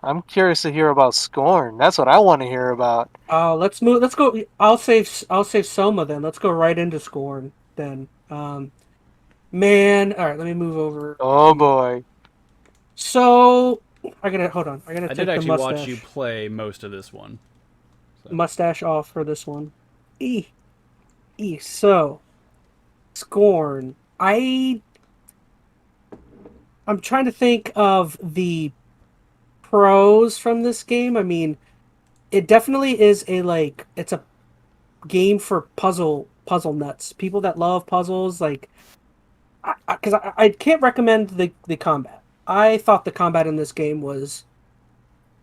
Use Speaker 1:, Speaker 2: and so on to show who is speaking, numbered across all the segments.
Speaker 1: I'm curious to hear about Scorn. That's what I want to hear about.
Speaker 2: Let's move. Let's go. I'll save Soma then. Let's go right into Scorn then. Man. All right. Let me move over
Speaker 1: Oh
Speaker 2: to.
Speaker 1: boy.
Speaker 2: So I gotta hold on. I gotta
Speaker 3: I did
Speaker 2: take the
Speaker 3: actually watch you
Speaker 2: mustache
Speaker 3: play most of this one. So
Speaker 2: mustache off for this one. E So Scorn. I'm trying to think of the pros from this game. I mean, it definitely is a like it's a game for puzzle nuts. People that love puzzles, like because I can't recommend the combat. I thought the combat in this game was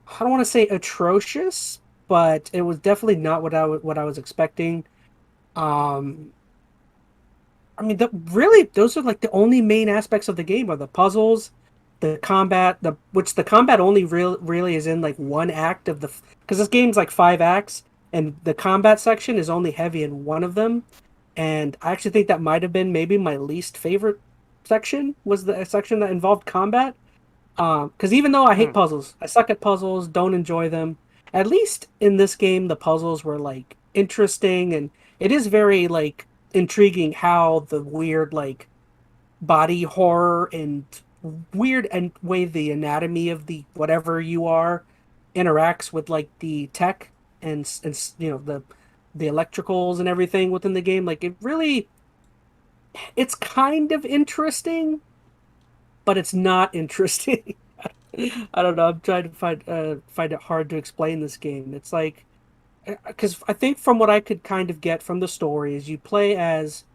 Speaker 2: I don't want to say atrocious, but it was definitely not what I was expecting. Um, I mean, really those are like the only main aspects of the game are the puzzles, the combat, the combat only really is in like one act of the because this game's like 5 acts and the combat section is only heavy in one of them. And I actually think that might have been maybe my least favorite section was the section that involved combat. Because even though I hate
Speaker 1: Hmm.
Speaker 2: puzzles, I suck at puzzles, don't enjoy them. At least in this game, the puzzles were like interesting, and it is very like intriguing how the weird like body horror and weird and way the anatomy of the whatever you are interacts with like the tech and the electricals and everything within the game. Like it really, it's kind of interesting, but it's not interesting. I don't know. I'm trying to find it hard to explain this game. It's like because I think from what I could kind of get from the story is you play as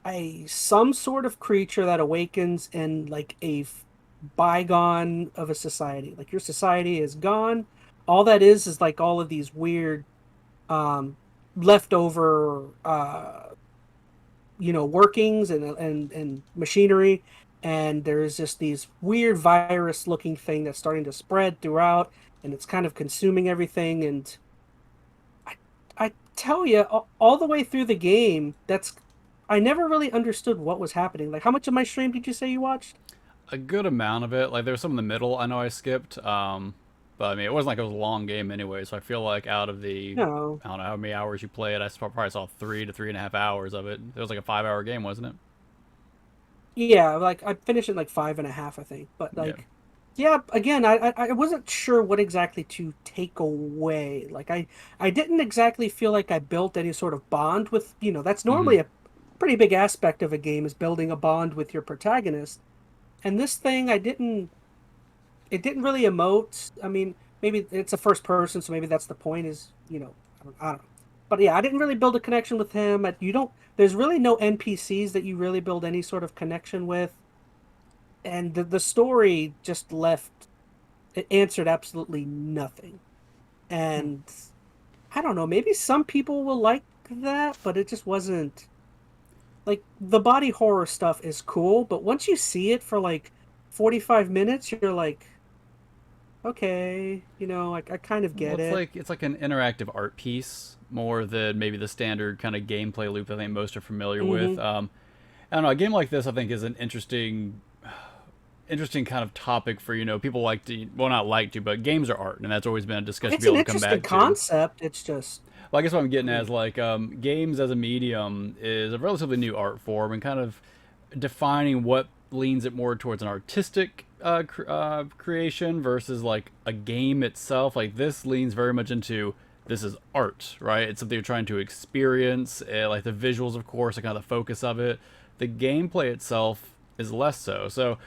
Speaker 2: a some sort of creature that awakens in like bygone of a society. Like your society is gone. All that is like all of these weird um leftover workings and machinery, and there's just these weird virus looking thing that's starting to spread throughout, and it's kind of consuming everything. And I tell you, all the way through the game, that's I never really understood what was happening. Like, how much of my stream did you say you watched?
Speaker 3: a good amount of it. Like there was some in the middle. I know I skipped. But I mean, it wasn't like it was a long game anyway. So I feel like out of the
Speaker 2: No.
Speaker 3: I don't know how many hours you played, I probably saw 3 to 3.5 hours of it. It was like a 5 hour game, wasn't it?
Speaker 2: Yeah, like I finished it in like 5.5, I think. But
Speaker 3: Yeah.
Speaker 2: like, yeah, again, I wasn't sure what exactly to take away. Like I didn't exactly feel like I built any sort of bond with, that's
Speaker 3: Mm-hmm.
Speaker 2: normally a pretty big aspect of a game is building a bond with your protagonist. And this thing it didn't really emote. I mean, maybe it's a first person, so maybe that's the point is, I don't know. But yeah, I didn't really build a connection with him. You don't there's really no NPCs that you really build any sort of connection with, and the story just left it answered absolutely nothing.
Speaker 1: Hmm.
Speaker 2: And I don't know, maybe some people will like that, but it just wasn't like the body horror stuff is cool, but once you see it for like 45 minutes, you're like, okay, I kind of
Speaker 3: Well,
Speaker 2: get
Speaker 3: it's
Speaker 2: it.
Speaker 3: like an interactive art piece more than maybe the standard kind of gameplay loop that I think most are familiar with.
Speaker 2: Hmm.
Speaker 3: I don't know. A game like this, I think, is an interesting kind of topic for people like to well not like to, but games are art, and that's always been a discussion to
Speaker 2: It's
Speaker 3: be
Speaker 2: an
Speaker 3: able to come
Speaker 2: interesting
Speaker 3: back to.
Speaker 2: concept. It's just,
Speaker 3: Well, I guess what I'm getting at
Speaker 2: hmm.
Speaker 3: is like games as a medium is a relatively new art form, and kind of defining what leans it more towards an artistic creation versus like a game itself. Like this leans very much into this is art, right? It's something you're trying to experience. Like the visuals, of course, are kind of the focus of it. The gameplay itself is less so. So,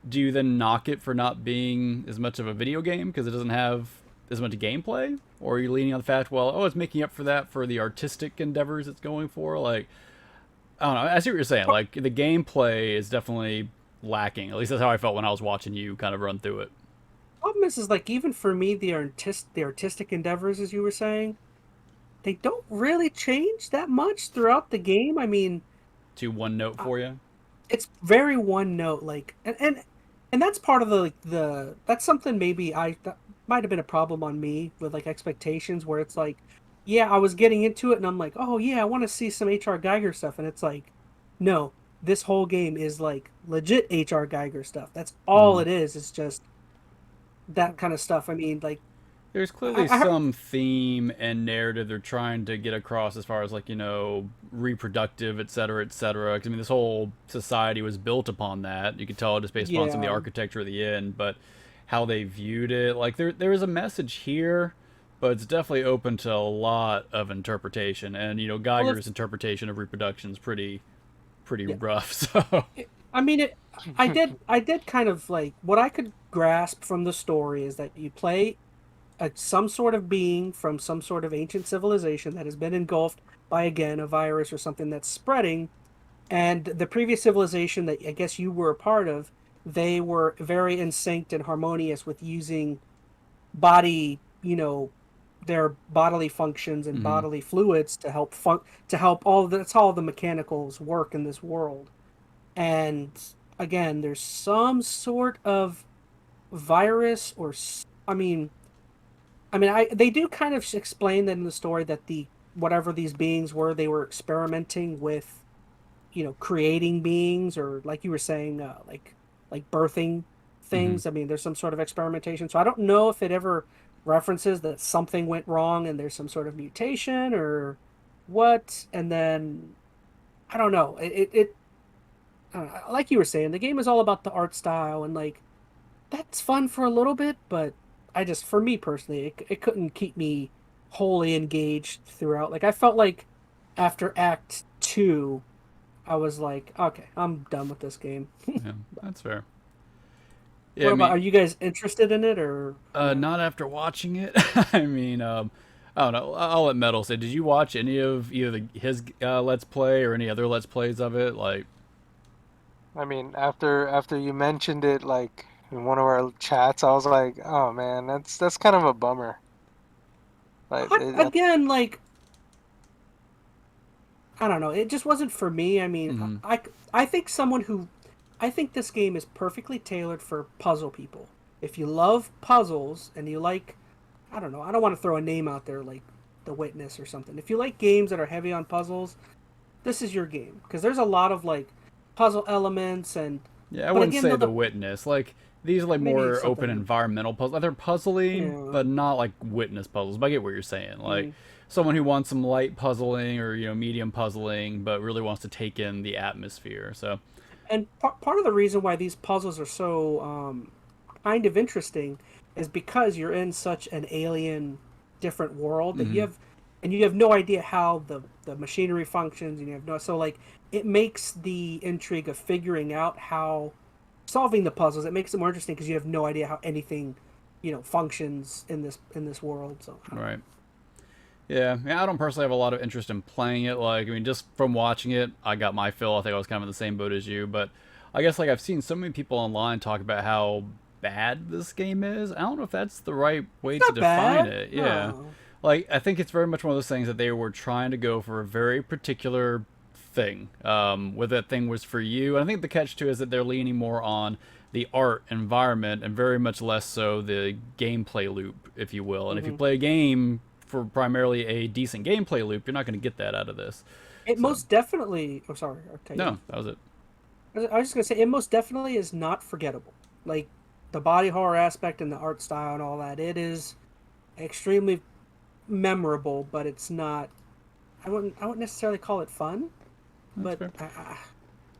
Speaker 3: do you then knock it for not being as much of a video game because it doesn't have as much gameplay, or are you leaning on the fact, well, oh, it's making up for that for the artistic endeavors it's going for? Like, I don't know. I see what you're saying. Like the gameplay is definitely lacking. At least that's how I felt when I was watching you kind of run through it.
Speaker 2: Problem is like even for me, the artistic endeavors, as you were saying, they don't really change that much throughout the game. I mean,
Speaker 3: To one note
Speaker 2: uh,
Speaker 3: for you.
Speaker 2: it's very one note, like, and that's part of the that's something maybe that might have been a problem on me with like expectations, where it's like, yeah, I was getting into it, and I'm like, oh yeah, I want to see some HR Geiger stuff, and it's like, no, this whole game is like legit HR Geiger stuff. That's all
Speaker 3: Mm-hmm.
Speaker 2: it is. It's just that kind of stuff. I mean, like
Speaker 3: There's
Speaker 2: I,
Speaker 3: clearly
Speaker 2: I heard,
Speaker 3: some theme and narrative they're trying to get across as far as like, reproductive, et cetera, et cetera. 'Cause, I mean, this whole society was built upon that. You could tell just based upon some of the
Speaker 2: yeah.
Speaker 3: architecture at the end, but how they viewed it, like there is a message here, but it's definitely open to a lot of interpretation. And
Speaker 2: Well, if
Speaker 3: Geiger's interpretation of reproduction is pretty
Speaker 2: yeah,
Speaker 3: rough. So
Speaker 2: I mean, I did kind of like what I could grasp from the story is that you play some sort of being from some sort of ancient civilization that has been engulfed by again a virus or something that's spreading, and the previous civilization that I guess you were a part of, they were very in sync and harmonious with using body, their bodily functions and
Speaker 3: mhm.
Speaker 2: bodily fluids to help all that's all the mechanicals work in this world. And again, there's some sort of virus I mean, they do kind of explain that in the story that the whatever these beings were, they were experimenting with, creating beings or like you were saying, like birthing
Speaker 3: Mhm.
Speaker 2: things. I mean, there's some sort of experimentation. So I don't know if it ever references that something went wrong and there's some sort of mutation or what. And then I don't know. Like you were saying, the game is all about the art style and like that's fun for a little bit, but for me personally, it couldn't keep me wholly engaged throughout. Like I felt like after Act Two, I was like, okay, I'm done with this game.
Speaker 3: Yeah, that's fair. Yeah,
Speaker 2: What
Speaker 3: I
Speaker 2: about?
Speaker 3: mean,
Speaker 2: Are you guys interested in it or not?
Speaker 3: not after watching it. I mean, I don't know. I'll let Metal say. Did you watch any of either his Let's Play or any other Let's Plays of it? Like,
Speaker 1: I mean, after you mentioned it, like in one of our chats, I was like, oh man, that's kind of a bummer. Like,
Speaker 2: Again, like I don't know, it just wasn't for me. I mean,
Speaker 3: mm-hmm.
Speaker 2: I think I think this game is perfectly tailored for puzzle people. If you love puzzles and you like, I don't know, I don't want to throw a name out there like The Witness or something. If you like games that are heavy on puzzles, this is your game because there's a lot of like puzzle elements and
Speaker 3: Yeah, I
Speaker 2: but
Speaker 3: wouldn't
Speaker 2: again
Speaker 3: say
Speaker 2: though
Speaker 3: The
Speaker 2: the
Speaker 3: Witness. Like, these are like
Speaker 2: maybe
Speaker 3: more open
Speaker 2: something
Speaker 3: environmental puzzles. They're puzzly,
Speaker 2: yeah.
Speaker 3: but not like Witness puzzles. But I get what you're saying. Like,
Speaker 2: Mm.
Speaker 3: someone who wants some light puzzling or medium puzzling, but really wants to take in the atmosphere. So,
Speaker 2: And part of the reason why these puzzles are so kind of interesting is because you're in such an alien, different world that
Speaker 3: mm-hmm.
Speaker 2: you have no idea how the machinery functions, and you have no so like it makes the intrigue of figuring out how solving the puzzles. It makes it more interesting because you have no idea how anything, functions in this world. So I don't know.
Speaker 3: Right. Yeah, I don't personally have a lot of interest in playing it. Like, I mean, just from watching it, I got my fill. I think I was kind of in the same boat as you. But I guess, like, I've seen so many people online talk about how bad this game is. I don't know if that's the right
Speaker 2: It's
Speaker 3: way to
Speaker 2: not
Speaker 3: define
Speaker 2: bad.
Speaker 3: it. Yeah.
Speaker 2: No.
Speaker 3: Like, I think it's very much one of those things that they were trying to go for a very particular thing. Whether that thing was for you. And I think the catch, too, is that they're leaning more on the art environment and very much less so the gameplay loop, if you will. And if you
Speaker 2: Hmm.
Speaker 3: play a game for primarily a decent gameplay loop, you're not going to get that out of this.
Speaker 2: It
Speaker 3: So,
Speaker 2: most definitely. Oh, sorry. I'll cut you
Speaker 3: no,
Speaker 2: off.
Speaker 3: that was it.
Speaker 2: I was just gonna say it most definitely is not forgettable. Like the body horror aspect and the art style and all that, it is extremely memorable, but it's not. I wouldn't necessarily call it fun,
Speaker 3: That's
Speaker 2: but
Speaker 3: fair.
Speaker 2: I don't know.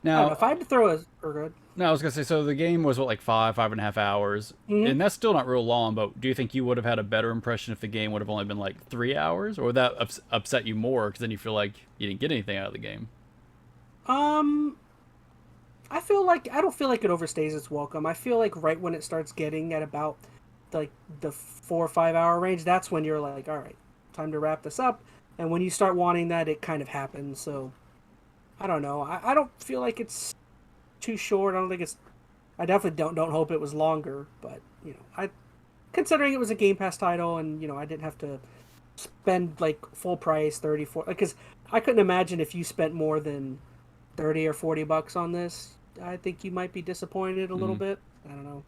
Speaker 3: Now,
Speaker 2: If I had to throw a or good,
Speaker 3: no, I was gonna say, so the game was what, like 5.5 hours,
Speaker 2: mm-hmm.
Speaker 3: and that's still not real long. But do you think you would have had a better impression if the game would have only been like 3 hours, or would that upset you more because then you feel like you didn't get anything out of the game?
Speaker 2: um, I feel like I don't feel like it overstays its welcome. I feel like right when it starts getting at about like the 4 or 5 hour range, that's when you're like, all right, time to wrap this up. And when you start wanting that, it kind of happens. So I don't know. I don't feel like it's too short. I don't think it's. I definitely don't hope it was longer. But I considering it was a Game Pass title, and I didn't have to spend like full price 34. Because I couldn't imagine if you spent more than 30 or 40 bucks on this. I think you might be disappointed a little
Speaker 3: Mm,
Speaker 2: bit. I don't know.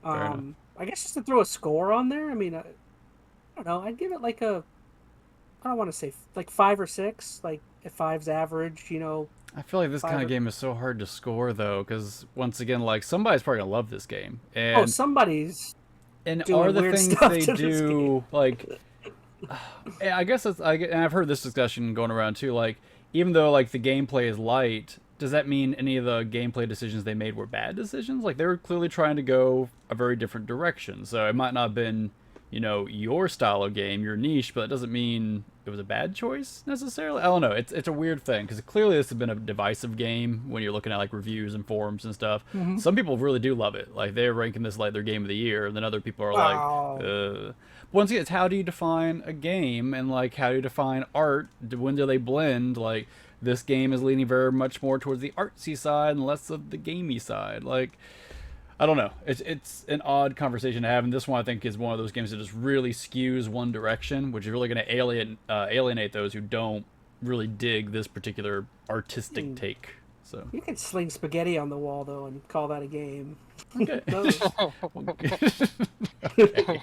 Speaker 3: fair enough.
Speaker 2: I guess just to throw a score on there. I mean, I don't know. I'd give it like a. I don't want to say like 5 or 6. Like if five's average,
Speaker 3: I feel like this kind
Speaker 2: five
Speaker 3: of
Speaker 2: or
Speaker 3: game is so hard to score though, because once again, like somebody's probably gonna love this game,
Speaker 2: oh,
Speaker 3: and
Speaker 2: somebody's
Speaker 3: And are
Speaker 2: doing
Speaker 3: the
Speaker 2: weird
Speaker 3: things
Speaker 2: stuff
Speaker 3: they
Speaker 2: to this game.
Speaker 3: do like? I guess and I've heard this discussion going around too. Like, even though like the gameplay is light, does that mean any of the gameplay decisions they made were bad decisions? Like, they were clearly trying to go a very different direction. So it might not have been, your style of game, your niche, but it doesn't mean it was a bad choice necessarily. I don't know. It's a weird thing because clearly this has been a divisive game when you're looking at like reviews and forums and stuff.
Speaker 2: Mm-hmm.
Speaker 3: Some people really do love it. Like, they're ranking this like their game of the year, and then other people are like,
Speaker 2: Oh.
Speaker 3: once again, it's how do you define a game, and like how do you define art? When do they blend? Like, this game is leaning very much more towards the artsy side and less of the gamey side. Like, I don't know. It's an odd conversation to have, and this one I think is one of those games that just really skews one direction, which is really going to alienate those who don't really dig this particular artistic take. So
Speaker 2: You can sling spaghetti on the wall though and call that a game.
Speaker 3: okay.
Speaker 2: Those-
Speaker 3: Okay.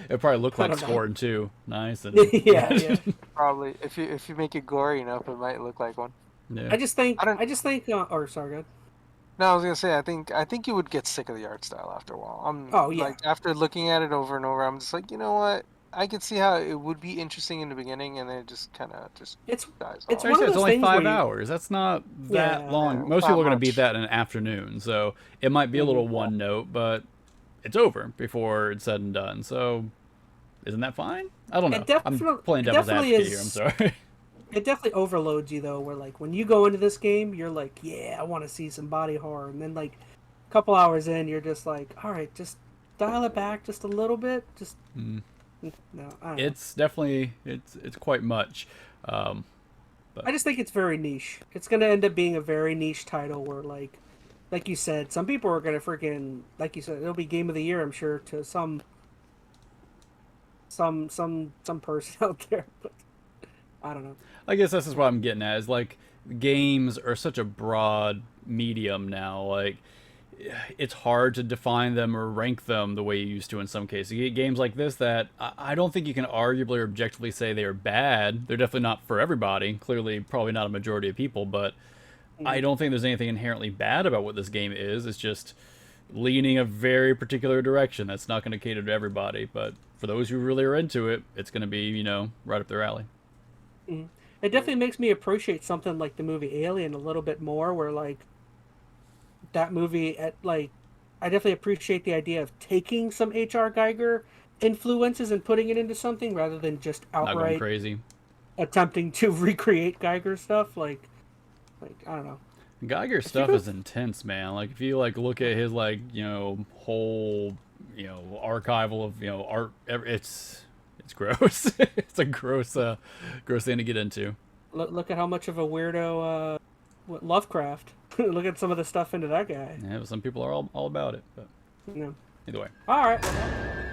Speaker 3: It probably looked
Speaker 2: I
Speaker 3: like
Speaker 2: don't know.
Speaker 3: Scorn too. Nice and
Speaker 2: yeah.
Speaker 1: Probably if you make it gory enough, it might look like one.
Speaker 3: yeah.
Speaker 2: I just think.
Speaker 1: I don't.
Speaker 2: Or sorry, good.
Speaker 1: No, I was gonna say I think you would get sick of the art style after a while.
Speaker 2: Oh, yeah.
Speaker 1: Like after looking at it over and over, I'm just like, you know what? I could see how it would be interesting in the beginning, and then it just kind of just
Speaker 2: It's
Speaker 1: dies
Speaker 2: it's
Speaker 1: off.
Speaker 2: one of
Speaker 3: It's
Speaker 2: those
Speaker 3: only
Speaker 2: things
Speaker 3: 5
Speaker 2: where you-
Speaker 3: hours. That's not that
Speaker 2: Yeah.
Speaker 3: long.
Speaker 1: Yeah,
Speaker 3: Most
Speaker 1: not
Speaker 3: people are going to beat
Speaker 1: much.
Speaker 3: that in an afternoon, so it might be a little one note, but it's over before it's said and done. So isn't that fine? I don't know. I'm playing devil's
Speaker 2: definitely
Speaker 3: advocate here. I'm
Speaker 2: is-
Speaker 3: sorry.
Speaker 2: It definitely overloads you though. Where like when you go into this game, you're like, yeah, I want to see some body horror, and then like a couple hours in, you're just like, all right, just dial it back just a little bit. Just no, I don't know.
Speaker 3: It's definitely it's quite much.
Speaker 2: I just think it's very niche. It's gonna end up being a very niche title where like you said, some people are gonna freaking like you said, it'll be game of the year. I'm sure to some person out there, but I don't know.
Speaker 3: I guess this is what I'm getting at. Is like games are such a broad medium now. Like, it's hard to define them or rank them the way you used to in some cases. You get games like this that I don't think you can arguably or objectively say they are bad. They're definitely not for everybody. Clearly, probably not a majority of people, but I don't think there's anything inherently bad about what this game is. It's just leaning a very particular direction that's not going to cater to everybody. But for those who really are into it, it's going to be, right up their alley.
Speaker 2: It definitely makes me appreciate something like the movie Alien a little bit more, where like that movie I definitely appreciate the idea of taking some HR Geiger influences and putting it into something rather than just
Speaker 3: Not going
Speaker 2: outright
Speaker 3: crazy.
Speaker 2: attempting to recreate Geiger stuff. Like I don't know.
Speaker 3: Geiger stuff is intense, man. Like, if you like look at his whole archival of art, it's gross. It's a gross thing to get into.
Speaker 2: Look at how much of a weirdo Lovecraft. Look at some of the stuff into that guy.
Speaker 3: Yeah, but some people are all about it. But
Speaker 2: You know.
Speaker 3: either way.
Speaker 2: All right.